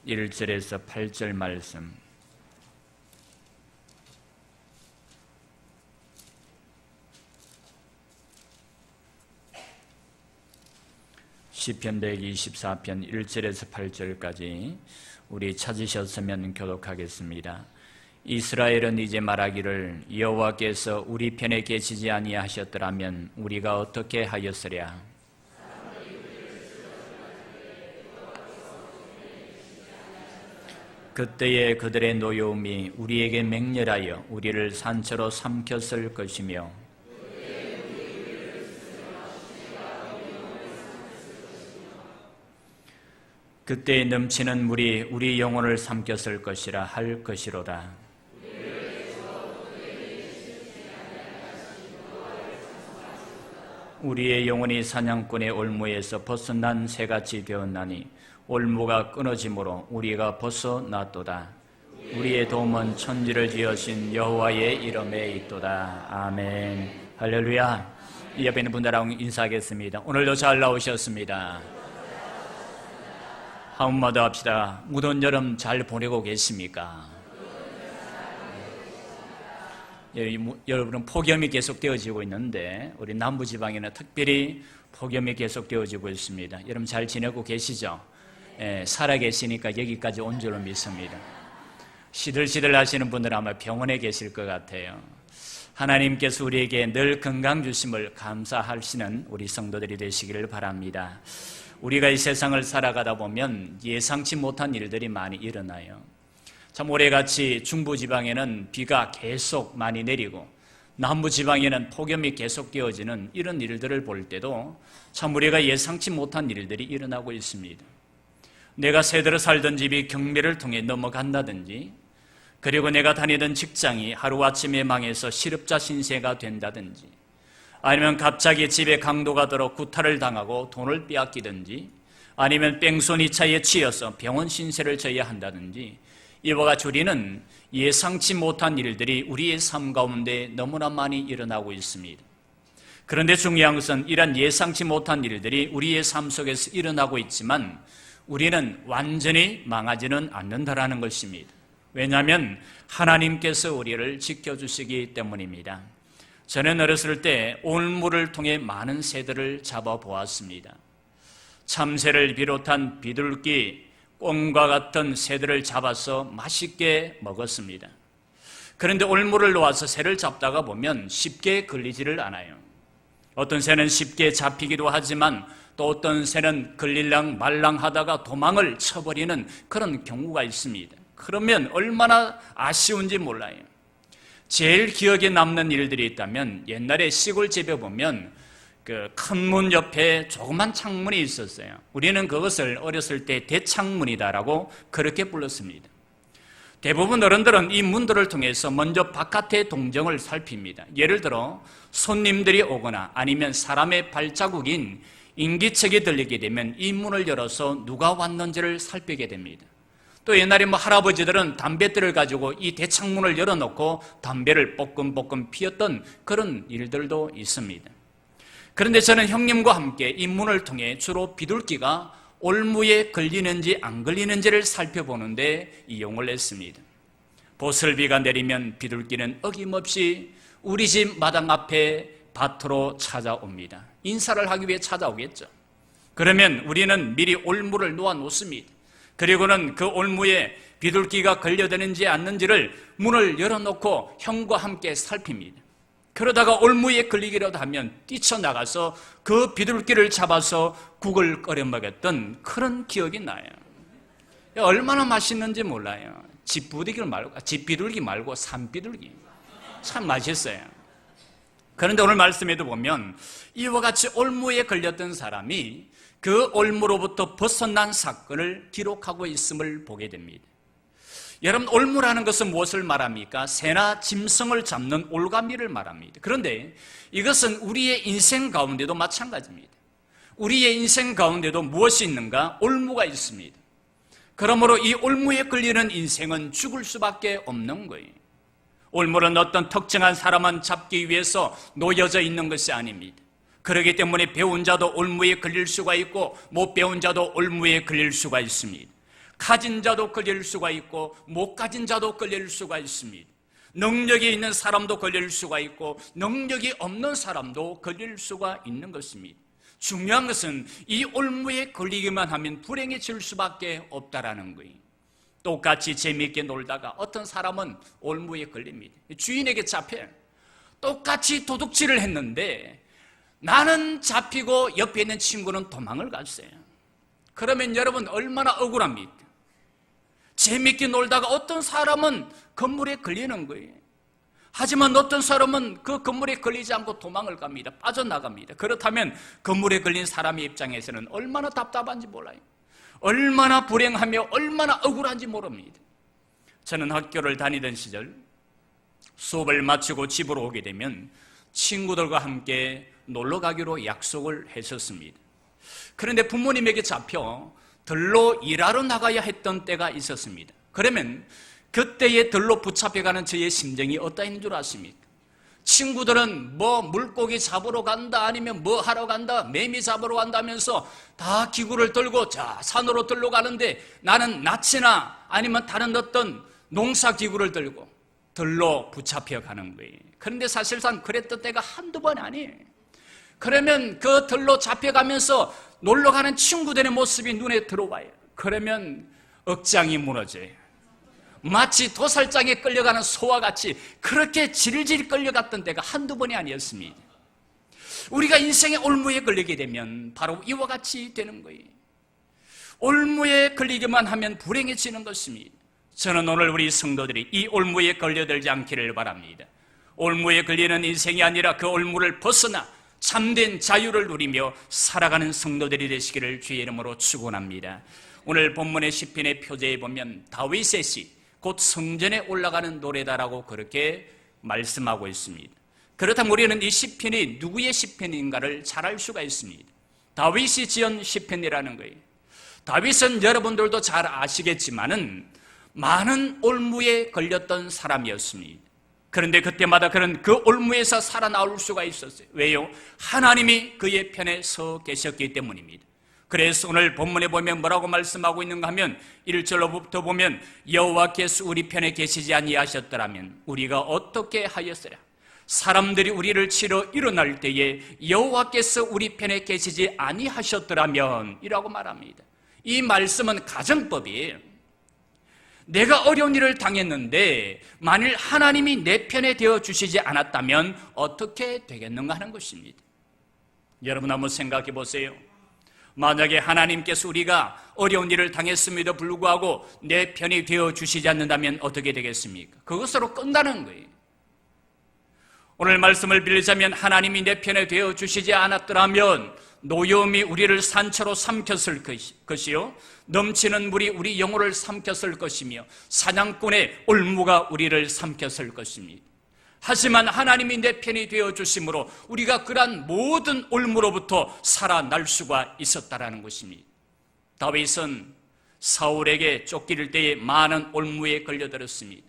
1절에서 8절 말씀. 시편 124편 1절에서 8절까지 우리 찾으셨으면 교독하겠습니다. 이스라엘은 이제 말하기를 여호와께서 우리 편에 계시지 아니하셨더라면 우리가 어떻게 하였으랴. 그때에 그들의 노여움이 우리에게 맹렬하여 우리를 산채로 삼켰을 것이며 그때에 넘치는 물이 우리 영혼을 삼켰을 것이라 할 것이로다. 우리의 영혼이 사냥꾼의 올무에서 벗어난 새같이 되었나니 올무가 끊어짐으로 우리가 벗어났도다. 우리의 도움은 천지를 지으신 여호와의 이름에 있도다. 아멘. 할렐루야. 이 옆에 있는 분들하고 인사하겠습니다. 오늘도 잘 나오셨습니다. 한번만 더 합시다. 무더운 여름 잘 보내고 계십니까? 여러분은 폭염이 계속되어지고 있는데 우리 남부지방에는 특별히 폭염이 계속되어지고 있습니다. 여러분 잘 지내고 계시죠? 살아계시니까 여기까지 온 줄로 믿습니다. 시들시들 하시는 분들은 아마 병원에 계실 것 같아요. 하나님께서 우리에게 늘 건강 주심을 감사하시는 우리 성도들이 되시기를 바랍니다. 우리가 이 세상을 살아가다 보면 예상치 못한 일들이 많이 일어나요. 참 올해같이 중부지방에는 비가 계속 많이 내리고 남부지방에는 폭염이 계속되어지는 이런 일들을 볼 때도 참 우리가 예상치 못한 일들이 일어나고 있습니다. 내가 새들어 살던 집이 경매를 통해 넘어간다든지, 그리고 내가 다니던 직장이 하루아침에 망해서 실업자 신세가 된다든지, 아니면 갑자기 집에 강도가 들어 구타를 당하고 돈을 빼앗기든지, 아니면 뺑소니 차에 치여서 병원 신세를 져야 한다든지, 이와 같이 우리는 예상치 못한 일들이 우리의 삶 가운데 너무나 많이 일어나고 있습니다. 그런데 중요한 것은 이런 예상치 못한 일들이 우리의 삶 속에서 일어나고 있지만 우리는 완전히 망하지는 않는다라는 것입니다. 왜냐하면 하나님께서 우리를 지켜주시기 때문입니다. 저는 어렸을 때 올무를 통해 많은 새들을 잡아보았습니다. 참새를 비롯한 비둘기, 꿩과 같은 새들을 잡아서 맛있게 먹었습니다. 그런데 올무를 놓아서 새를 잡다가 보면 쉽게 걸리지를 않아요. 어떤 새는 쉽게 잡히기도 하지만 또 어떤 새는 걸릴랑 말랑 하다가 도망을 쳐버리는 그런 경우가 있습니다. 그러면 얼마나 아쉬운지 몰라요. 제일 기억에 남는 일들이 있다면 옛날에 시골집에 보면 그 큰 문 옆에 조그만 창문이 있었어요. 우리는 그것을 어렸을 때 대창문이다라고 그렇게 불렀습니다. 대부분 어른들은 이 문들을 통해서 먼저 바깥의 동정을 살핍니다. 예를 들어 손님들이 오거나 아니면 사람의 발자국인 인기척이 들리게 되면 이 문을 열어서 누가 왔는지를 살피게 됩니다. 또 옛날에 할아버지들은 담뱃대를 가지고 이 대창문을 열어놓고 담배를 뽀끔뽀끔 피웠던 그런 일들도 있습니다. 그런데 저는 형님과 함께 이 문을 통해 주로 비둘기가 올무에 걸리는지 안 걸리는지를 살펴보는데 이용을 했습니다. 보슬비가 내리면 비둘기는 어김없이 우리 집 마당 앞에 밭으로 찾아옵니다. 인사를 하기 위해 찾아오겠죠. 그러면 우리는 미리 올무를 놓아 놓습니다. 그리고는 그 올무에 비둘기가 걸려드는지 않는지를 문을 열어놓고 형과 함께 살핍니다. 그러다가 올무에 걸리기라도 하면 뛰쳐나가서 그 비둘기를 잡아서 국을 끓여 먹었던 그런 기억이 나요. 얼마나 맛있는지 몰라요. 집비둘기 말고 산비둘기. 참 맛있어요. 그런데 오늘 말씀에도 보면 이와 같이 올무에 걸렸던 사람이 그 올무로부터 벗어난 사건을 기록하고 있음을 보게 됩니다. 여러분, 올무라는 것은 무엇을 말합니까? 새나 짐승을 잡는 올가미를 말합니다. 그런데 이것은 우리의 인생 가운데도 마찬가지입니다. 우리의 인생 가운데도 무엇이 있는가? 올무가 있습니다. 그러므로 이 올무에 걸리는 인생은 죽을 수밖에 없는 거예요. 올무는 어떤 특정한 사람만 잡기 위해서 놓여져 있는 것이 아닙니다. 그렇기 때문에 배운 자도 올무에 걸릴 수가 있고 못 배운 자도 올무에 걸릴 수가 있습니다. 가진 자도 걸릴 수가 있고 못 가진 자도 걸릴 수가 있습니다. 능력이 있는 사람도 걸릴 수가 있고 능력이 없는 사람도 걸릴 수가 있는 것입니다. 중요한 것은 이 올무에 걸리기만 하면 불행해질 수밖에 없다라는 거예요. 똑같이 재미있게 놀다가 어떤 사람은 올무에 걸립니다. 주인에게 잡혀요. 똑같이 도둑질을 했는데 나는 잡히고 옆에 있는 친구는 도망을 갔어요. 그러면 여러분 얼마나 억울합니까? 재미있게 놀다가 어떤 사람은 건물에 걸리는 거예요. 하지만 어떤 사람은 그 건물에 걸리지 않고 도망을 갑니다. 빠져나갑니다. 그렇다면 건물에 걸린 사람의 입장에서는 얼마나 답답한지 몰라요. 얼마나 불행하며 얼마나 억울한지 모릅니다. 저는 학교를 다니던 시절 수업을 마치고 집으로 오게 되면 친구들과 함께 놀러 가기로 약속을 했었습니다. 그런데 부모님에게 잡혀 들로 일하러 나가야 했던 때가 있었습니다. 그러면 그때에 들로 붙잡혀가는 저의 심정이 어떠한 줄 아십니까? 친구들은 뭐 물고기 잡으러 간다 아니면 뭐 하러 간다 매미 잡으러 간다면서 다 기구를 들고 자 산으로 들러 가는데 나는 낫이나 아니면 다른 어떤 농사기구를 들고 들로 붙잡혀가는 거예요. 그런데 사실상 그랬던 때가 한두 번이 아니에요. 그러면 그 들로 잡혀가면서 놀러가는 친구들의 모습이 눈에 들어와요. 그러면 억장이 무너져요. 마치 도살장에 끌려가는 소와 같이 그렇게 질질 끌려갔던 때가 한두 번이 아니었습니다. 우리가 인생의 올무에 걸리게 되면 바로 이와 같이 되는 거예요. 올무에 걸리기만 하면 불행해지는 것입니다. 저는 오늘 우리 성도들이 이 올무에 걸려들지 않기를 바랍니다. 올무에 걸리는 인생이 아니라 그 올무를 벗어나 참된 자유를 누리며 살아가는 성도들이 되시기를 주의 이름으로 축원합니다. 오늘 본문의 시편의 표제에 보면 다윗의 시 곧 성전에 올라가는 노래다라고 그렇게 말씀하고 있습니다. 그렇다면 우리는 이 시편이 누구의 시편인가를 잘 알 수가 있습니다. 다윗이 지은 시편이라는 거예요. 다윗은 여러분들도 잘 아시겠지만은 많은 올무에 걸렸던 사람이었습니다. 그런데 그때마다 그는 그 올무에서 살아나올 수가 있었어요. 왜요? 하나님이 그의 편에 서 계셨기 때문입니다. 그래서 오늘 본문에 보면 뭐라고 말씀하고 있는가 하면 1절로부터 보면 여호와께서 우리 편에 계시지 아니하셨더라면 우리가 어떻게 하였으랴. 사람들이 우리를 치러 일어날 때에 여호와께서 우리 편에 계시지 아니하셨더라면 이라고 말합니다. 이 말씀은 가정법이에요. 내가 어려운 일을 당했는데 만일 하나님이 내 편에 되어 주시지 않았다면 어떻게 되겠는가 하는 것입니다. 여러분 한번 생각해 보세요. 만약에 하나님께서 우리가 어려운 일을 당했음에도 불구하고 내 편이 되어 주시지 않는다면 어떻게 되겠습니까? 그것으로 끝나는 거예요. 오늘 말씀을 빌리자면 하나님이 내 편에 되어 주시지 않았더라면 노여움이 우리를 산채로 삼켰을 것이요 넘치는 물이 우리 영혼을 삼켰을 것이며 사냥꾼의 올무가 우리를 삼켰을 것입니다. 하지만 하나님이 내 편이 되어 주심으로 우리가 그러한 모든 올무로부터 살아날 수가 있었다라는 것입니다. 다윗은 사울에게 쫓길 때에 많은 올무에 걸려들었습니다.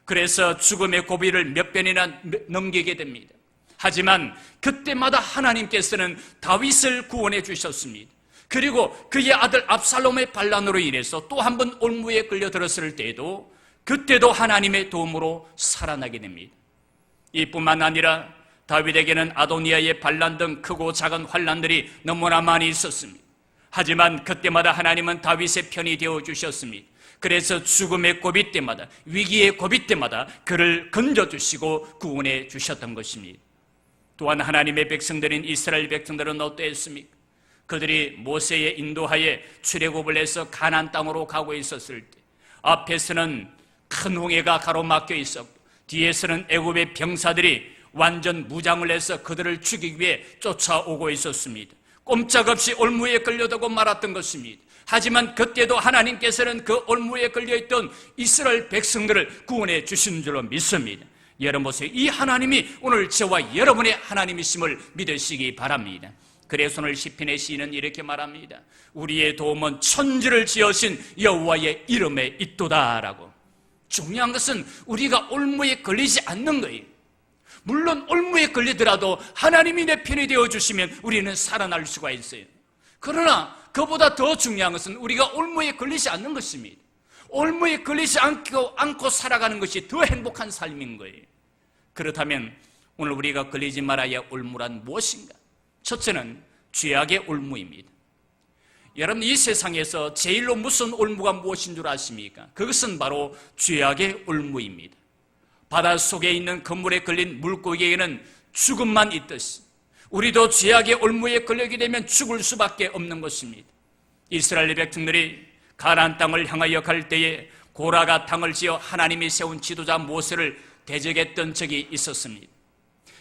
그래서 죽음의 고비를 몇 번이나 넘기게 됩니다. 하지만 그때마다 하나님께서는 다윗을 구원해 주셨습니다. 그리고 그의 아들 압살롬의 반란으로 인해서 또 한 번 올무에 걸려들었을 때에도 그때도 하나님의 도움으로 살아나게 됩니다. 이뿐만 아니라 다윗에게는 아도니아의 반란 등 크고 작은 환란들이 너무나 많이 있었습니다. 하지만 그때마다 하나님은 다윗의 편이 되어 주셨습니다. 그래서 죽음의 고비 때마다 위기의 고비 때마다 그를 건져주시고 구원해 주셨던 것입니다. 또한 하나님의 백성들인 이스라엘 백성들은 어떠했습니까? 그들이 모세의 인도하에 출애굽을 해서 가나안 땅으로 가고 있었을 때 앞에서는 큰 홍해가 가로막혀 있었고 뒤에서는 애굽의 병사들이 완전 무장을 해서 그들을 죽이기 위해 쫓아오고 있었습니다. 꼼짝없이 올무에 걸려들고 말았던 것입니다. 하지만 그때도 하나님께서는 그 올무에 걸려있던 이스라엘 백성들을 구원해 주신 줄로 믿습니다. 여러분 보세요. 이 하나님이 오늘 저와 여러분의 하나님이심을 믿으시기 바랍니다. 그래서 오늘 시편의 시인은 이렇게 말합니다. 우리의 도움은 천지를 지으신 여호와의 이름에 있도다라고. 중요한 것은 우리가 올무에 걸리지 않는 거예요. 물론 올무에 걸리더라도 하나님이 내 편이 되어주시면 우리는 살아날 수가 있어요. 그러나 그보다 더 중요한 것은 우리가 올무에 걸리지 않는 것입니다. 올무에 걸리지 않고 살아가는 것이 더 행복한 삶인 거예요. 그렇다면 오늘 우리가 걸리지 말아야 올무란 무엇인가? 첫째는 죄악의 올무입니다. 여러분, 이 세상에서 제일로 무서운 올무가 무엇인 줄 아십니까? 그것은 바로 죄악의 올무입니다. 바닷속에 있는 그물에 걸린 물고기에게는 죽음만 있듯이 우리도 죄악의 올무에 걸리게 되면 죽을 수밖에 없는 것입니다. 이스라엘 백성들이 가나안 땅을 향하여 갈 때에 고라가 당을 지어 하나님이 세운 지도자 모세를 대적했던 적이 있었습니다.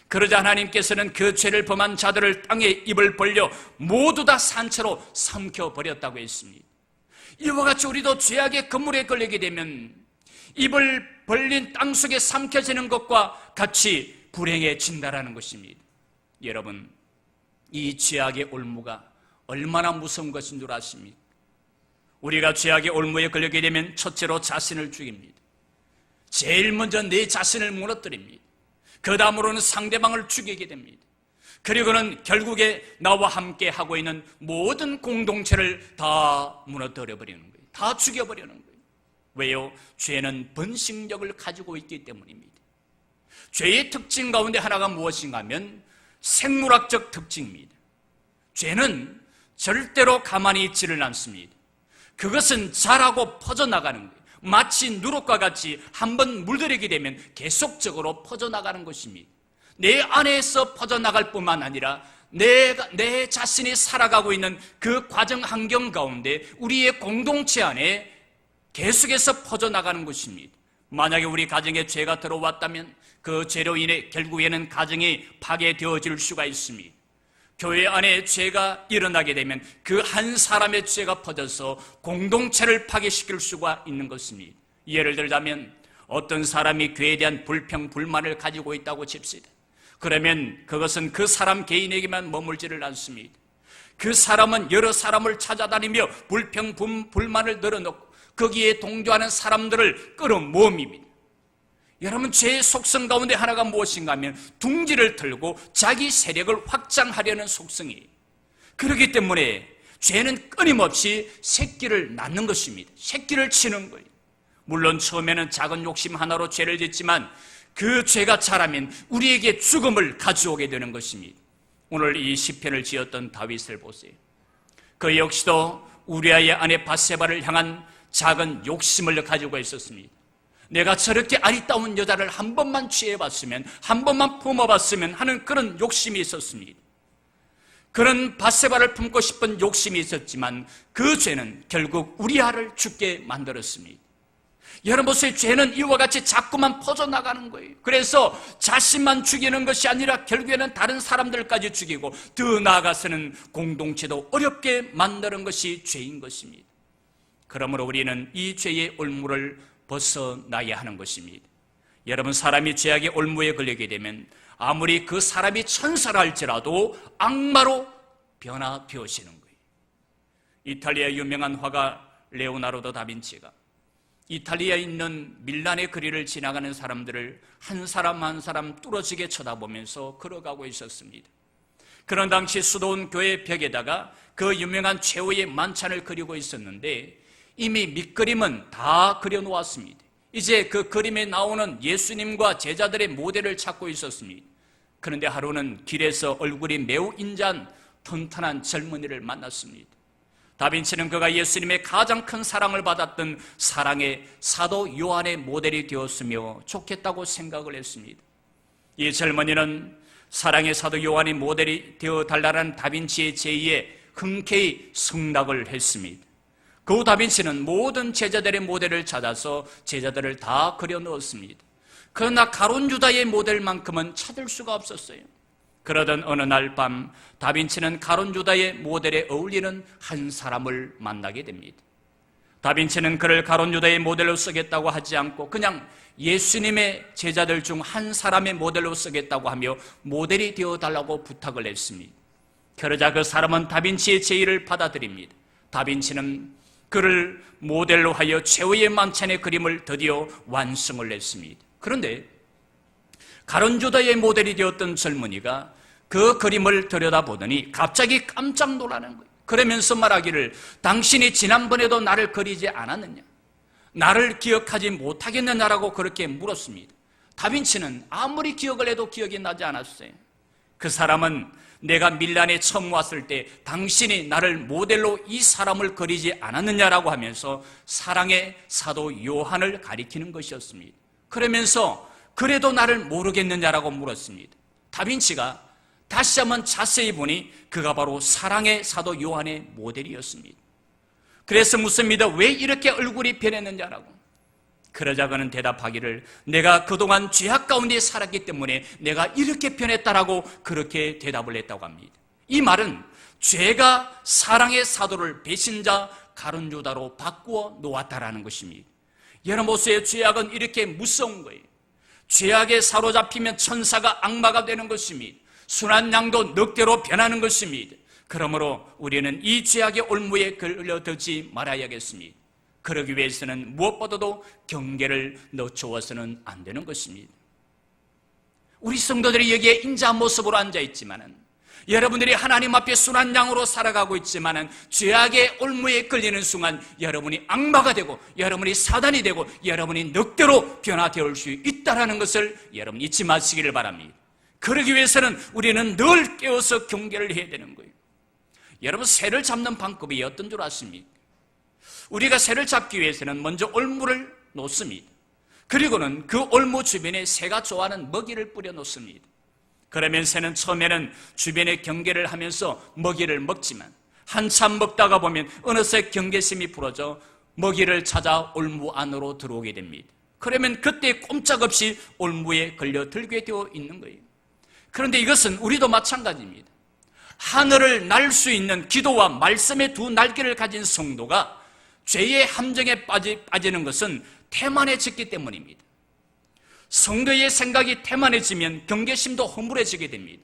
그러자 하나님께서는 그 죄를 범한 자들을 땅에 입을 벌려 모두 다 산채로 삼켜버렸다고 했습니다. 이와 같이 우리도 죄악의 그물에 걸리게 되면 입을 벌린 땅 속에 삼켜지는 것과 같이 불행해진다라는 것입니다. 여러분, 이 죄악의 올무가 얼마나 무서운 것인 줄 아십니까? 우리가 죄악의 올무에 걸리게 되면 첫째로 자신을 죽입니다. 제일 먼저 내 자신을 무너뜨립니다. 그 다음으로는 상대방을 죽이게 됩니다. 그리고는 결국에 나와 함께 하고 있는 모든 공동체를 다 무너뜨려버리는 거예요. 다 죽여버리는 거예요. 왜요? 죄는 번식력을 가지고 있기 때문입니다. 죄의 특징 가운데 하나가 무엇인가 하면 생물학적 특징입니다. 죄는 절대로 가만히 있지를 않습니다. 그것은 자라고 퍼져나가는 거예요. 마치 누룩과 같이 한번 물들이게 되면 계속적으로 퍼져나가는 것입니다. 내 안에서 퍼져나갈 뿐만 아니라 내 자신이 살아가고 있는 그 과정 환경 가운데 우리의 공동체 안에 계속해서 퍼져나가는 것입니다. 만약에 우리 가정에 죄가 들어왔다면 그 죄로 인해 결국에는 가정이 파괴되어질 수가 있습니다. 교회 안에 죄가 일어나게 되면 그 한 사람의 죄가 퍼져서 공동체를 파괴시킬 수가 있는 것입니다. 예를 들자면 어떤 사람이 교회에 대한 불평, 불만을 가지고 있다고 칩시다. 그러면 그것은 그 사람 개인에게만 머물지를 않습니다. 그 사람은 여러 사람을 찾아다니며 불평, 불만을 늘어놓고 거기에 동조하는 사람들을 끌어모읍니다. 여러분, 죄의 속성 가운데 하나가 무엇인가 하면 둥지를 틀고 자기 세력을 확장하려는 속성이에요. 그렇기 때문에 죄는 끊임없이 새끼를 낳는 것입니다. 새끼를 치는 거예요. 물론 처음에는 작은 욕심 하나로 죄를 짓지만 그 죄가 자라면 우리에게 죽음을 가져오게 되는 것입니다. 오늘 이 시편을 지었던 다윗을 보세요. 그 역시도 우리아의 아내 밧세바를 향한 작은 욕심을 가지고 있었습니다. 내가 저렇게 아리따운 여자를 한 번만 취해봤으면, 한 번만 품어봤으면 하는 그런 욕심이 있었습니다. 그런 밧세바를 품고 싶은 욕심이 있었지만 그 죄는 결국 우리아를 죽게 만들었습니다. 여러분 보세요. 죄는 이와 같이 자꾸만 퍼져나가는 거예요. 그래서 자신만 죽이는 것이 아니라 결국에는 다른 사람들까지 죽이고 더 나아가서는 공동체도 어렵게 만드는 것이 죄인 것입니다. 그러므로 우리는 이 죄의 올무를 벗어나야 하는 것입니다. 여러분, 사람이 죄악의 올무에 걸리게 되면 아무리 그 사람이 천사라 할지라도 악마로 변화되어지는 거예요. 이탈리아 유명한 화가 레오나르도 다빈치가 이탈리아에 있는 밀란의 거리를 지나가는 사람들을 한 사람 한 사람 뚫어지게 쳐다보면서 걸어가고 있었습니다. 그런 당시 수도원 교회 벽에다가 그 유명한 최후의 만찬을 그리고 있었는데 이미 밑그림은 다 그려놓았습니다. 이제 그 그림에 나오는 예수님과 제자들의 모델을 찾고 있었습니다. 그런데 하루는 길에서 얼굴이 매우 인자한 튼튼한 젊은이를 만났습니다. 다빈치는 그가 예수님의 가장 큰 사랑을 받았던 사랑의 사도 요한의 모델이 되었으며 좋겠다고 생각을 했습니다. 이 젊은이는 사랑의 사도 요한의 모델이 되어달라는 다빈치의 제의에 흔쾌히 승낙을 했습니다. 그 후 다빈치는 모든 제자들의 모델을 찾아서 제자들을 다 그려 넣었습니다. 그러나 가룟 유다의 모델만큼은 찾을 수가 없었어요. 그러던 어느 날 밤 다빈치는 가룟 유다의 모델에 어울리는 한 사람을 만나게 됩니다. 다빈치는 그를 가룟 유다의 모델로 쓰겠다고 하지 않고 그냥 예수님의 제자들 중 한 사람의 모델로 쓰겠다고 하며 모델이 되어달라고 부탁을 했습니다. 그러자 그 사람은 다빈치의 제의를 받아들입니다. 다빈치는 그를 모델로 하여 최후의 만찬의 그림을 드디어 완성을 했습니다. 그런데 가룟 유다의 모델이 되었던 젊은이가 그 그림을 들여다보더니 갑자기 깜짝 놀라는 거예요. 그러면서 말하기를 당신이 지난번에도 나를 그리지 않았느냐? 나를 기억하지 못하겠느냐라고 그렇게 물었습니다. 다빈치는 아무리 기억을 해도 기억이 나지 않았어요. 그 사람은 내가 밀란에 처음 왔을 때 당신이 나를 모델로 이 사람을 그리지 않았느냐라고 하면서 사랑의 사도 요한을 가리키는 것이었습니다. 그러면서 그래도 나를 모르겠느냐라고 물었습니다. 다빈치가 다시 한번 자세히 보니 그가 바로 사랑의 사도 요한의 모델이었습니다. 그래서 묻습니다. 왜 이렇게 얼굴이 변했느냐라고. 그러자 그는 대답하기를 내가 그동안 죄악 가운데 살았기 때문에 내가 이렇게 변했다라고 그렇게 대답을 했다고 합니다. 이 말은 죄가 사랑의 사도를 배신자 가룟유다로 바꾸어 놓았다라는 것입니다. 여러분 보세요. 죄악은 이렇게 무서운 거예요. 죄악에 사로잡히면 천사가 악마가 되는 것입니다. 순한 양도 늑대로 변하는 것입니다. 그러므로 우리는 이 죄악의 올무에 걸려들지 말아야겠습니다. 그러기 위해서는 무엇보다도 경계를 늦추어서는 안 되는 것입니다. 우리 성도들이 여기에 인자한 모습으로 앉아있지만은, 여러분들이 하나님 앞에 순한 양으로 살아가고 있지만은 죄악의 올무에 걸리는 순간 여러분이 악마가 되고 여러분이 사단이 되고 여러분이 늑대로 변화되어 수 있다는 것을 여러분 잊지 마시기를 바랍니다. 그러기 위해서는 우리는 늘 깨어서 경계를 해야 되는 거예요. 여러분, 새를 잡는 방법이 어떤 줄 아십니까? 우리가 새를 잡기 위해서는 먼저 올무를 놓습니다. 그리고는 그 올무 주변에 새가 좋아하는 먹이를 뿌려 놓습니다. 그러면 새는 처음에는 주변에 경계를 하면서 먹이를 먹지만 한참 먹다가 보면 어느새 경계심이 풀어져 먹이를 찾아 올무 안으로 들어오게 됩니다. 그러면 그때 꼼짝없이 올무에 걸려들게 되어 있는 거예요. 그런데 이것은 우리도 마찬가지입니다. 하늘을 날 수 있는 기도와 말씀의 두 날개를 가진 성도가 죄의 함정에 빠지는 것은 태만해졌기 때문입니다. 성도의 생각이 태만해지면 경계심도 허물해지게 됩니다.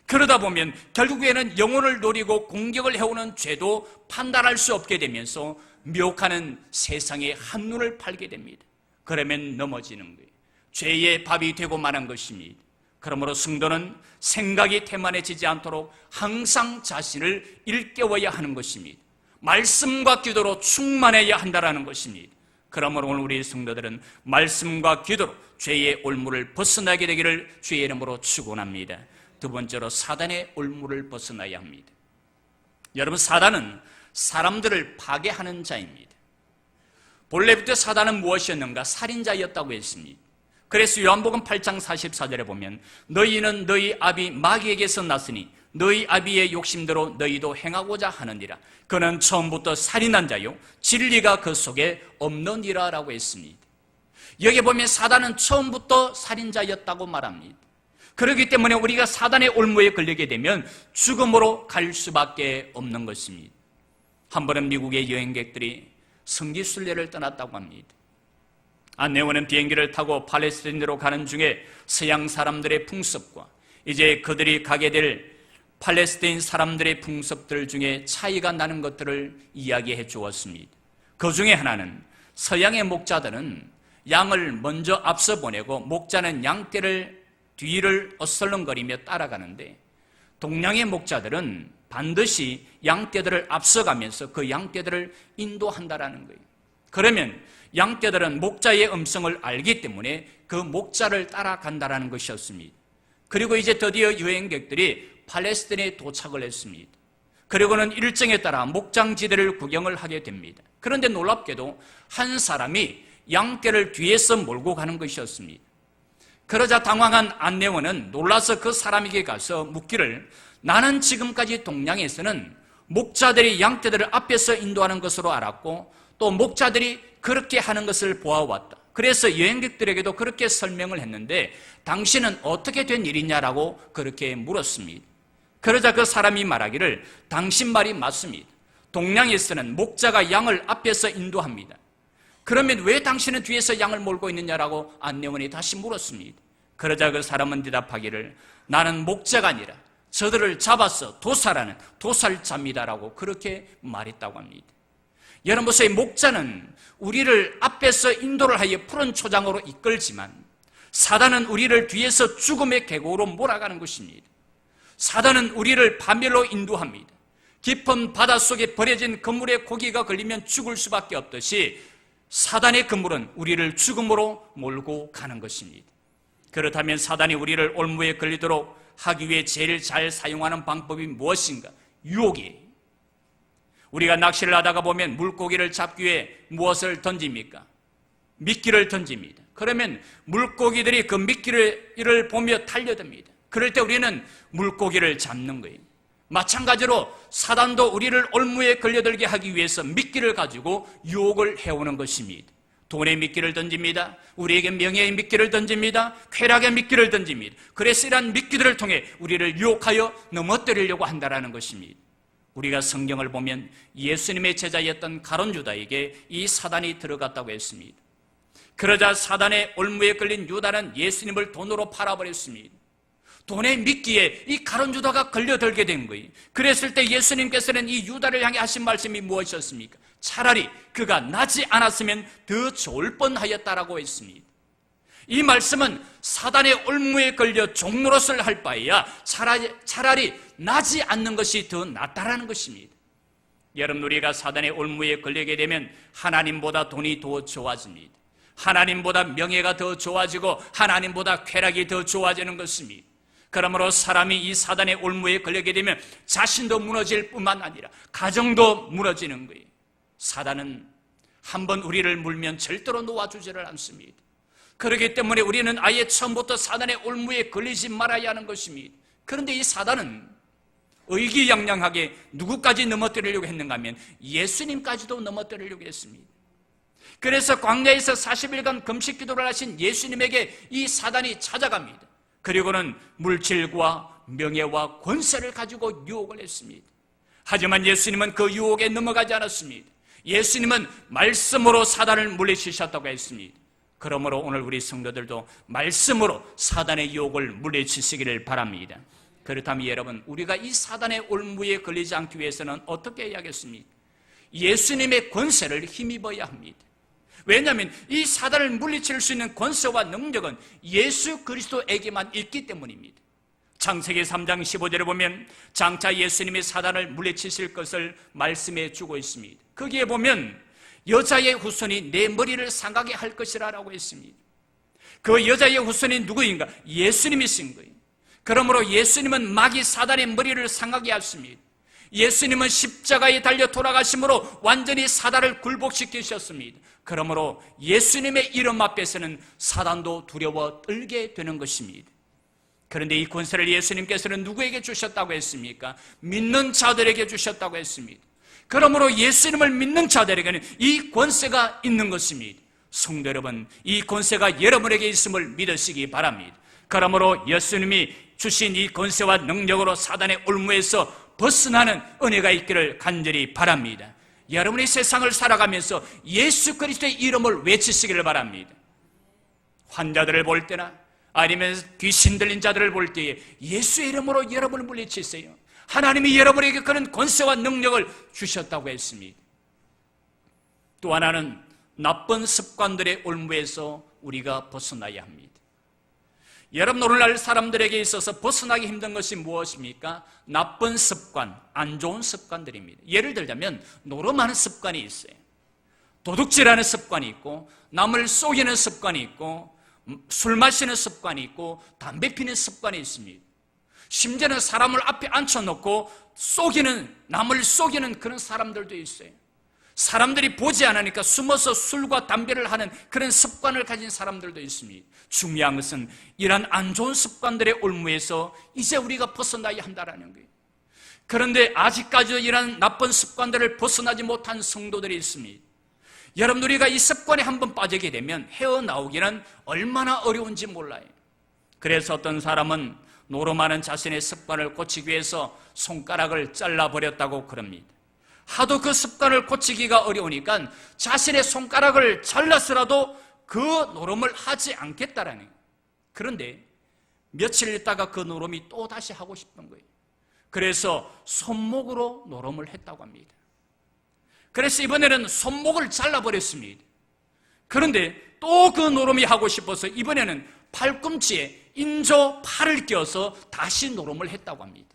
그러다 보면 결국에는 영혼을 노리고 공격을 해오는 죄도 판단할 수 없게 되면서 미혹하는 세상에 한눈을 팔게 됩니다. 그러면 넘어지는 거예요. 죄의 밥이 되고 마는 것입니다. 그러므로 성도는 생각이 태만해지지 않도록 항상 자신을 일깨워야 하는 것입니다. 말씀과 기도로 충만해야 한다는 것입니다. 그러므로 오늘 우리 성도들은 말씀과 기도로 죄의 올무를 벗어나게 되기를 주의 이름으로 축원합니다. 두 번째로 사단의 올무를 벗어나야 합니다. 여러분, 사단은 사람들을 파괴하는 자입니다. 본래부터 사단은 무엇이었는가? 살인자였다고 했습니다. 그래서 요한복음 8장 44절에 보면 너희는 너희 아비 마귀에게서 났으니 너희 아비의 욕심대로 너희도 행하고자 하느니라. 그는 처음부터 살인한 자요 진리가 그 속에 없느니라 라고 했습니다. 여기 보면 사단은 처음부터 살인자였다고 말합니다. 그렇기 때문에 우리가 사단의 올무에 걸리게 되면 죽음으로 갈 수밖에 없는 것입니다. 한 번은 미국의 여행객들이 성지순례를 떠났다고 합니다. 안내원은 비행기를 타고 팔레스타인으로 가는 중에 서양 사람들의 풍습과 이제 그들이 가게 될 팔레스타인 사람들의 풍습들 중에 차이가 나는 것들을 이야기해 주었습니다. 그 중에 하나는 서양의 목자들은 양을 먼저 앞서 보내고 목자는 양떼를 뒤를 어슬렁거리며 따라가는데 동양의 목자들은 반드시 양떼들을 앞서가면서 그 양떼들을 인도한다라는 거예요. 그러면 양떼들은 목자의 음성을 알기 때문에 그 목자를 따라간다라는 것이었습니다. 그리고 이제 드디어 여행객들이 팔레스타인에 도착을 했습니다. 그리고는 일정에 따라 목장지대를 구경을 하게 됩니다. 그런데 놀랍게도 한 사람이 양떼를 뒤에서 몰고 가는 것이었습니다. 그러자 당황한 안내원은 놀라서 그 사람에게 가서 묻기를 나는 지금까지 동양에서는 목자들이 양떼들을 앞에서 인도하는 것으로 알았고 또 목자들이 그렇게 하는 것을 보아왔다. 그래서 여행객들에게도 그렇게 설명을 했는데 당신은 어떻게 된 일이냐라고 그렇게 물었습니다. 그러자 그 사람이 말하기를 당신 말이 맞습니다. 동양에서는 목자가 양을 앞에서 인도합니다. 그러면 왜 당신은 뒤에서 양을 몰고 있느냐라고 안내원이 다시 물었습니다. 그러자 그 사람은 대답하기를 나는 목자가 아니라 저들을 잡아서 도살하는 도살자입니다라고 그렇게 말했다고 합니다. 여러분 보세요. 목자는 우리를 앞에서 인도를 하여 푸른 초장으로 이끌지만 사단은 우리를 뒤에서 죽음의 계곡으로 몰아가는 것입니다. 사단은 우리를 파멸로 인도합니다. 깊은 바닷속에 버려진 그물에 고기가 걸리면 죽을 수밖에 없듯이 사단의 그물은 우리를 죽음으로 몰고 가는 것입니다. 그렇다면 사단이 우리를 올무에 걸리도록 하기 위해 제일 잘 사용하는 방법이 무엇인가? 유혹이에요. 우리가 낚시를 하다가 보면 물고기를 잡기 위해 무엇을 던집니까? 미끼를 던집니다. 그러면 물고기들이 그 미끼를 보며 달려듭니다. 그럴 때 우리는 물고기를 잡는 거예요. 마찬가지로 사단도 우리를 올무에 걸려들게 하기 위해서 미끼를 가지고 유혹을 해오는 것입니다. 돈의 미끼를 던집니다. 우리에게 명예의 미끼를 던집니다. 쾌락의 미끼를 던집니다. 그래서 이러한 미끼들을 통해 우리를 유혹하여 넘어뜨리려고 한다는 것입니다. 우리가 성경을 보면 예수님의 제자였던 가룟 유다에게 이 사단이 들어갔다고 했습니다. 그러자 사단의 올무에 걸린 유다는 예수님을 돈으로 팔아버렸습니다. 돈의 미끼에 이 가룟 유다가 걸려들게 된 거예요. 그랬을 때 예수님께서는 이 유다를 향해 하신 말씀이 무엇이었습니까? 차라리 그가 나지 않았으면 더 좋을 뻔하였다라고 했습니다. 이 말씀은 사단의 올무에 걸려 종노릇을 할 바에야 차라리 나지 않는 것이 더 낫다라는 것입니다. 여러분, 우리가 사단의 올무에 걸리게 되면 하나님보다 돈이 더 좋아집니다. 하나님보다 명예가 더 좋아지고 하나님보다 쾌락이 더 좋아지는 것입니다. 그러므로 사람이 이 사단의 올무에 걸리게 되면 자신도 무너질 뿐만 아니라 가정도 무너지는 거예요. 사단은 한번 우리를 물면 절대로 놓아주지를 않습니다. 그렇기 때문에 우리는 아예 처음부터 사단의 올무에 걸리지 말아야 하는 것입니다. 그런데 이 사단은 의기양양하게 누구까지 넘어뜨리려고 했는가 하면 예수님까지도 넘어뜨리려고 했습니다. 그래서 광야에서 40일간 금식 기도를 하신 예수님에게 이 사단이 찾아갑니다. 그리고는 물질과 명예와 권세를 가지고 유혹을 했습니다. 하지만 예수님은 그 유혹에 넘어가지 않았습니다. 예수님은 말씀으로 사단을 물리치셨다고 했습니다. 그러므로 오늘 우리 성도들도 말씀으로 사단의 유혹을 물리치시기를 바랍니다. 그렇다면 여러분, 우리가 이 사단의 올무에 걸리지 않기 위해서는 어떻게 해야겠습니까? 예수님의 권세를 힘입어야 합니다. 왜냐하면 이 사단을 물리칠 수 있는 권세와 능력은 예수 그리스도에게만 있기 때문입니다. 창세기 3장 15절에 보면 장차 예수님이 사단을 물리치실 것을 말씀해 주고 있습니다. 거기에 보면 여자의 후손이 내 머리를 상하게 할 것이라고 했습니다. 그 여자의 후손이 누구인가? 예수님이신 거예요. 그러므로 예수님은 마귀 사단의 머리를 상하게 하십니다. 예수님은 십자가에 달려 돌아가심으로 완전히 사단을 굴복시키셨습니다. 그러므로 예수님의 이름 앞에서는 사단도 두려워 떨게 되는 것입니다. 그런데 이 권세를 예수님께서는 누구에게 주셨다고 했습니까? 믿는 자들에게 주셨다고 했습니다. 그러므로 예수님을 믿는 자들에게는 이 권세가 있는 것입니다. 성도 여러분, 이 권세가 여러분에게 있음을 믿으시기 바랍니다. 그러므로 예수님이 주신 이 권세와 능력으로 사단의 올무에서 벗어나는 은혜가 있기를 간절히 바랍니다. 여러분이 세상을 살아가면서 예수 그리스도의 이름을 외치시기를 바랍니다. 환자들을 볼 때나 아니면 귀신 들린 자들을 볼 때에 예수의 이름으로 여러분을 물리치세요. 하나님이 여러분에게 그런 권세와 능력을 주셨다고 했습니다. 또 하나는 나쁜 습관들의 올무에서 우리가 벗어나야 합니다. 여러분, 오늘날 사람들에게 있어서 벗어나기 힘든 것이 무엇입니까? 나쁜 습관, 안 좋은 습관들입니다. 예를 들자면 노름하는 습관이 있어요. 도둑질하는 습관이 있고, 남을 속이는 습관이 있고, 술 마시는 습관이 있고, 담배 피는 습관이 있습니다. 심지어는 사람을 앞에 앉혀놓고 남을 속이는 그런 사람들도 있어요. 사람들이 보지 않으니까 숨어서 술과 담배를 하는 그런 습관을 가진 사람들도 있습니다. 중요한 것은 이러한 안 좋은 습관들의 올무에서 이제 우리가 벗어나야 한다는 거예요. 그런데 아직까지 이러한 나쁜 습관들을 벗어나지 못한 성도들이 있습니다. 여러분, 우리가 이 습관에 한번 빠지게 되면 헤어나오기는 얼마나 어려운지 몰라요. 그래서 어떤 사람은 노름하는 자신의 습관을 고치기 위해서 손가락을 잘라버렸다고 그럽니다. 하도 그 습관을 고치기가 어려우니까 자신의 손가락을 잘라서라도 그 노름을 하지 않겠다라는 거예요. 그런데 며칠 있다가 그 노름이 또 다시 하고 싶은 거예요. 그래서 손목으로 노름을 했다고 합니다. 그래서 이번에는 손목을 잘라버렸습니다. 그런데 또 그 노름이 하고 싶어서 이번에는 팔꿈치에 인조 팔을 껴서 다시 노름을 했다고 합니다.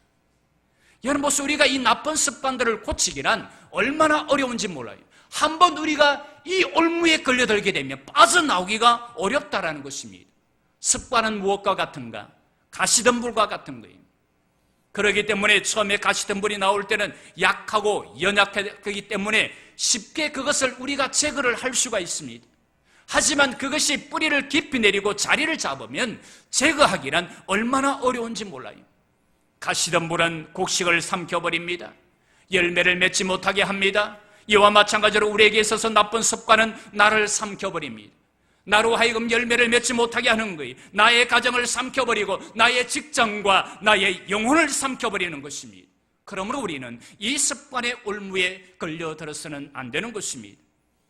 여러분 보세요. 우리가 이 나쁜 습관들을 고치기란 얼마나 어려운지 몰라요. 한번 우리가 이 올무에 걸려들게 되면 빠져나오기가 어렵다라는 것입니다. 습관은 무엇과 같은가? 가시덤불과 같은 거예요. 그렇기 때문에 처음에 가시덤불이 나올 때는 약하고 연약하기 때문에 쉽게 그것을 우리가 제거를 할 수가 있습니다. 하지만 그것이 뿌리를 깊이 내리고 자리를 잡으면 제거하기란 얼마나 어려운지 몰라요. 가시덤불은 곡식을 삼켜버립니다. 열매를 맺지 못하게 합니다. 이와 마찬가지로 우리에게 있어서 나쁜 습관은 나를 삼켜버립니다. 나로 하여금 열매를 맺지 못하게 하는 거예요. 나의 가정을 삼켜버리고 나의 직장과 나의 영혼을 삼켜버리는 것입니다. 그러므로 우리는 이 습관의 올무에 걸려들어서는 안 되는 것입니다.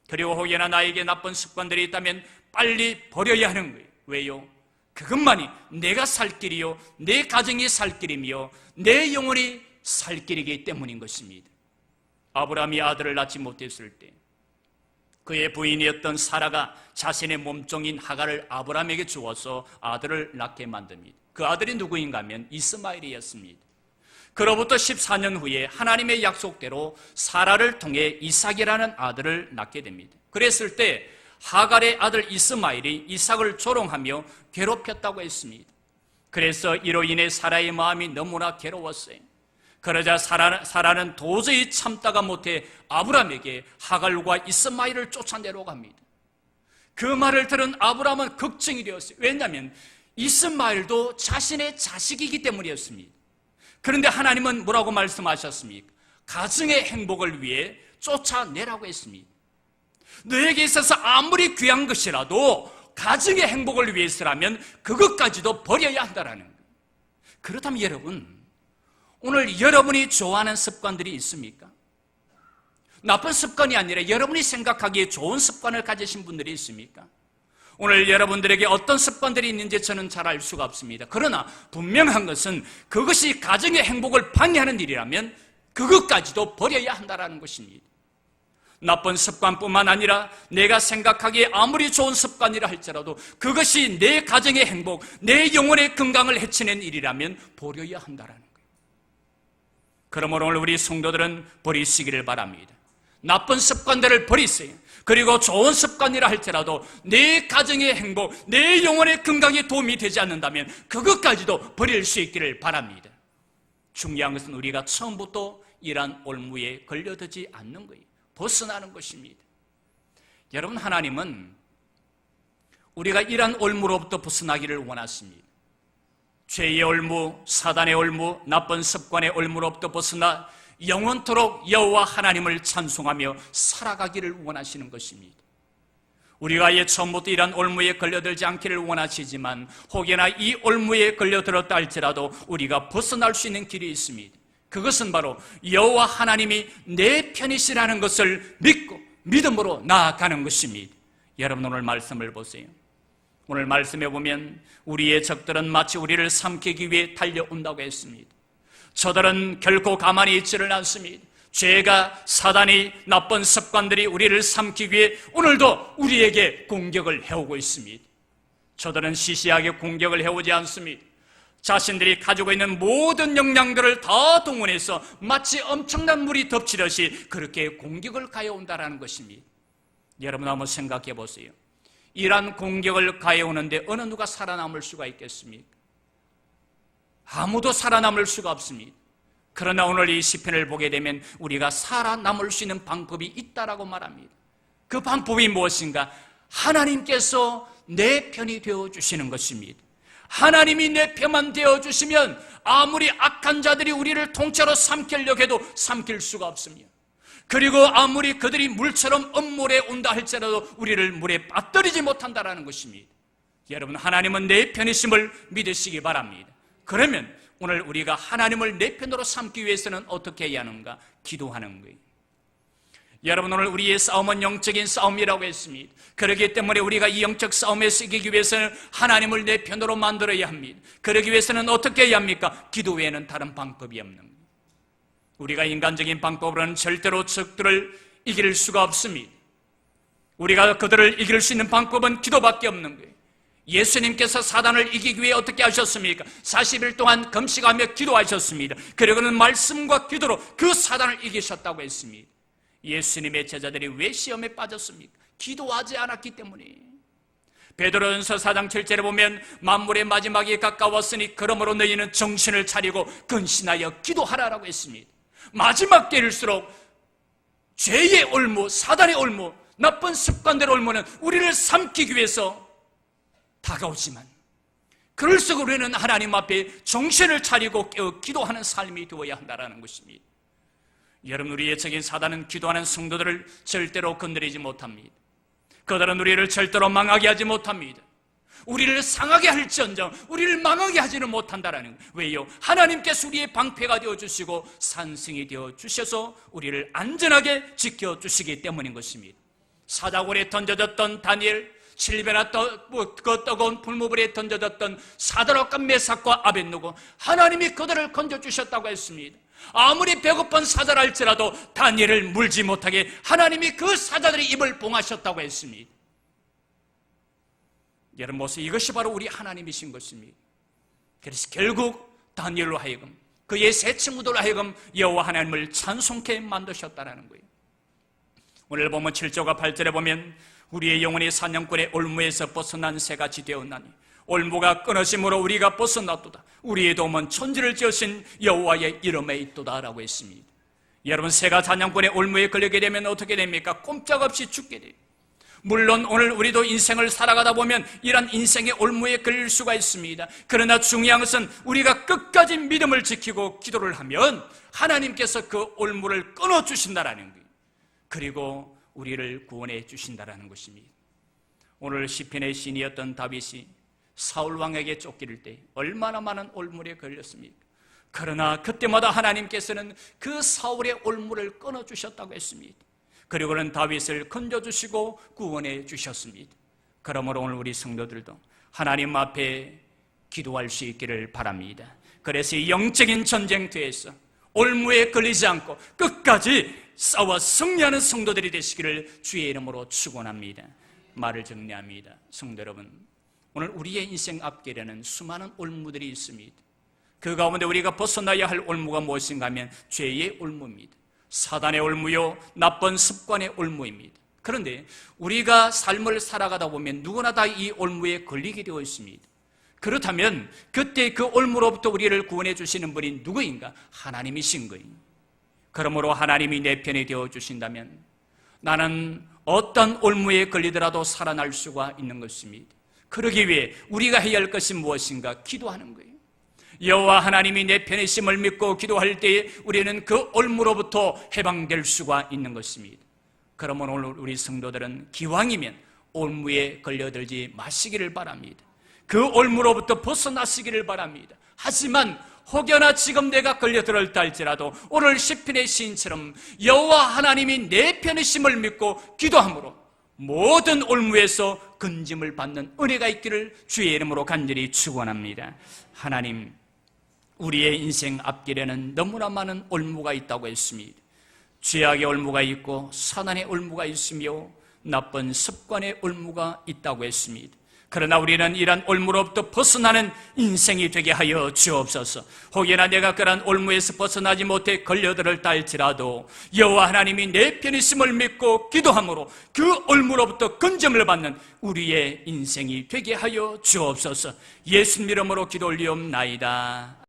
그리고 혹여나 나에게 나쁜 습관들이 있다면 빨리 버려야 하는 거예요. 왜요? 그것만이 내가 살 길이요, 내 가정이 살 길이며 내 영혼이 살 길이기 때문인 것입니다. 아브라함이 아들을 낳지 못했을 때 그의 부인이었던 사라가 자신의 몸종인 하갈을 아브라함에게 주어서 아들을 낳게 만듭니다. 그 아들이 누구인가 하면 이스마엘이었습니다. 그로부터 14년 후에 하나님의 약속대로 사라를 통해 이삭이라는 아들을 낳게 됩니다. 그랬을 때 하갈의 아들 이스마엘이 이삭을 조롱하며 괴롭혔다고 했습니다. 그래서 이로 인해 사라의 마음이 너무나 괴로웠어요. 그러자 사라는 도저히 참다가 못해 아브라함에게 하갈과 이스마엘을 쫓아내려고 합니다. 그 말을 들은 아브라함은 걱정이 되었어요. 왜냐하면 이스마엘도 자신의 자식이기 때문이었습니다. 그런데 하나님은 뭐라고 말씀하셨습니까? 가정의 행복을 위해 쫓아내라고 했습니다. 너에게 있어서 아무리 귀한 것이라도 가정의 행복을 위해서라면 그것까지도 버려야 한다는 거예요. 그렇다면 여러분, 오늘 여러분이 좋아하는 습관들이 있습니까? 나쁜 습관이 아니라 여러분이 생각하기에 좋은 습관을 가지신 분들이 있습니까? 오늘 여러분들에게 어떤 습관들이 있는지 저는 잘 알 수가 없습니다. 그러나 분명한 것은 그것이 가정의 행복을 방해하는 일이라면 그것까지도 버려야 한다는 것입니다. 나쁜 습관뿐만 아니라 내가 생각하기에 아무리 좋은 습관이라 할지라도 그것이 내 가정의 행복, 내 영혼의 건강을 해치는 일이라면 버려야 한다는 거예요. 그러므로 오늘 우리 성도들은 버리시기를 바랍니다. 나쁜 습관들을 버리세요. 그리고 좋은 습관이라 할지라도 내 가정의 행복, 내 영혼의 건강에 도움이 되지 않는다면 그것까지도 버릴 수 있기를 바랍니다. 중요한 것은 우리가 처음부터 이러한 올무에 걸려들지 않는 거예요. 벗어나는 것입니다. 여러분, 하나님은 우리가 이러한 올무로부터 벗어나기를 원하십니다. 죄의 올무, 사단의 올무, 나쁜 습관의 올무로부터 벗어나 영원토록 여호와 하나님을 찬송하며 살아가기를 원하시는 것입니다. 우리가 아예 처음부터 이러한 올무에 걸려들지 않기를 원하시지만 혹여나 이 올무에 걸려들었다 할지라도 우리가 벗어날 수 있는 길이 있습니다. 그것은 바로 여호와 하나님이 내 편이시라는 것을 믿고 믿음으로 나아가는 것입니다. 여러분, 오늘 말씀을 보세요. 오늘 말씀에 보면 우리의 적들은 마치 우리를 삼키기 위해 달려온다고 했습니다. 저들은 결코 가만히 있지를 않습니다. 죄가, 사단이, 나쁜 습관들이 우리를 삼키기 위해 오늘도 우리에게 공격을 해오고 있습니다. 저들은 시시하게 공격을 해오지 않습니다. 자신들이 가지고 있는 모든 역량들을 다 동원해서 마치 엄청난 물이 덮치듯이 그렇게 공격을 가해온다는 것입니다. 여러분, 한번 생각해 보세요. 이러한 공격을 가해오는데 어느 누가 살아남을 수가 있겠습니까? 아무도 살아남을 수가 없습니다. 그러나 오늘 이 시편을 보게 되면 우리가 살아남을 수 있는 방법이 있다라고 말합니다. 그 방법이 무엇인가? 하나님께서 내 편이 되어주시는 것입니다. 하나님이 내 편만 되어주시면 아무리 악한 자들이 우리를 통째로 삼키려고 해도 삼킬 수가 없습니다. 그리고 아무리 그들이 물처럼 엄몰에 온다 할지라도 우리를 물에 빠뜨리지 못한다는 것입니다. 여러분, 하나님은 내 편이심을 믿으시기 바랍니다. 그러면 오늘 우리가 하나님을 내 편으로 삼기 위해서는 어떻게 해야 하는가? 기도하는 거예요. 여러분, 오늘 우리의 싸움은 영적인 싸움이라고 했습니다. 그렇기 때문에 우리가 이 영적 싸움에 이기기 위해서는 하나님을 내 편으로 만들어야 합니다. 그러기 위해서는 어떻게 해야 합니까? 기도 외에는 다른 방법이 없는 거예요. 우리가 인간적인 방법으로는 절대로 적들을 이길 수가 없습니다. 우리가 그들을 이길 수 있는 방법은 기도밖에 없는 거예요. 예수님께서 사단을 이기기 위해 어떻게 하셨습니까? 40일 동안 금식하며 기도하셨습니다. 그리고는 말씀과 기도로 그 사단을 이기셨다고 했습니다. 예수님의 제자들이 왜 시험에 빠졌습니까? 기도하지 않았기 때문에. 베드로전서 4장 7절에 보면 만물의 마지막이 가까웠으니 그러므로 너희는 정신을 차리고 근신하여 기도하라라고 했습니다. 마지막 때일수록 죄의 올무, 사단의 올무, 나쁜 습관들의 올무는 우리를 삼키기 위해서 다가오지만 그럴수록 우리는 하나님 앞에 정신을 차리고 깨어 기도하는 삶이 되어야 한다는 것입니다. 여러분, 우리의 적인 사단은 기도하는 성도들을 절대로 건드리지 못합니다. 그들은 우리를 절대로 망하게 하지 못합니다. 우리를 상하게 할지언정 우리를 망하게 하지는 못한다라는 거예요. 왜요? 하나님께서 우리의 방패가 되어주시고 산성이 되어주셔서 우리를 안전하게 지켜주시기 때문인 것입니다. 사자굴에 던져졌던 다니엘, 7배나 뜨거운 불무불에 던져졌던 사드락과 메삭과 아벳느고, 하나님이 그들을 건져주셨다고 했습니다. 아무리 배고픈 사자랄지라도 다니엘을 물지 못하게 하나님이 그 사자들의 입을 봉하셨다고 했습니다. 여러분 보세요. 이것이 바로 우리 하나님이신 것입니다. 그래서 결국 다니엘로 하여금, 그의 세 친구들로 하여금 여호와 하나님을 찬송케 만드셨다는 거예요. 오늘 보면 7절과 8절에 보면 우리의 영혼이 사냥꾼의 올무에서 벗어난 새같이 되었나니 올무가 끊어짐으로 우리가 벗어났도다. 우리의 도움은 천지를 지으신 여호와의 이름에 있도다 라고 했습니다. 여러분, 새가 사냥꾼의 올무에 걸리게 되면 어떻게 됩니까? 꼼짝없이 죽게 돼요. 물론 오늘 우리도 인생을 살아가다 보면 이런 인생의 올무에 걸릴 수가 있습니다. 그러나 중요한 것은 우리가 끝까지 믿음을 지키고 기도를 하면 하나님께서 그 올무를 끊어주신다라는 거예요. 그리고 우리를 구원해 주신다라는 것입니다. 오늘 시편의 신이었던 다윗이 사울 왕에게 쫓길 때 얼마나 많은 올무에 걸렸습니까? 그러나 그때마다 하나님께서는 그 사울의 올무를 끊어주셨다고 했습니다. 그리고는 다윗을 건져주시고 구원해 주셨습니다. 그러므로 오늘 우리 성도들도 하나님 앞에 기도할 수 있기를 바랍니다. 그래서 이 영적인 전쟁터에서 올무에 걸리지 않고 끝까지 싸워 승리하는 성도들이 되시기를 주의 이름으로 축원합니다. 말을 정리합니다. 성도 여러분, 오늘 우리의 인생 앞길에는 수많은 올무들이 있습니다. 그 가운데 우리가 벗어나야 할 올무가 무엇인가 하면 죄의 올무입니다. 사단의 올무요, 나쁜 습관의 올무입니다. 그런데 우리가 삶을 살아가다 보면 누구나 다 이 올무에 걸리게 되어 있습니다. 그렇다면 그때 그 올무로부터 우리를 구원해 주시는 분이 누구인가? 하나님이신 거예요. 그러므로 하나님이 내 편이 되어 주신다면 나는 어떤 올무에 걸리더라도 살아날 수가 있는 것입니다. 그러기 위해 우리가 해야 할 것이 무엇인가? 기도하는 거예요. 여호와 하나님이 내 편이심을 믿고 기도할 때에 우리는 그 올무로부터 해방될 수가 있는 것입니다. 그러면 오늘 우리 성도들은 기왕이면 올무에 걸려들지 마시기를 바랍니다. 그 올무로부터 벗어나시기를 바랍니다. 하지만 혹여나 지금 내가 걸려들었다 할지라도 오늘 시편의 시인처럼 여호와 하나님이 내 편이심을 믿고 기도함으로 모든 올무에서 건짐을 받는 은혜가 있기를 주의 이름으로 간절히 축원합니다. 하나님, 우리의 인생 앞길에는 너무나 많은 올무가 있다고 했습니다. 죄악의 올무가 있고 사단의 올무가 있으며 나쁜 습관의 올무가 있다고 했습니다. 그러나 우리는 이런 올무로부터 벗어나는 인생이 되게 하여 주옵소서. 혹여나 내가 그런 올무에서 벗어나지 못해 걸려들었다 할지라도 여호와 하나님이 내 편이심을 믿고 기도함으로 그 올무로부터 건짐을 받는 우리의 인생이 되게 하여 주옵소서. 예수님 이름으로 기도 올리옵나이다.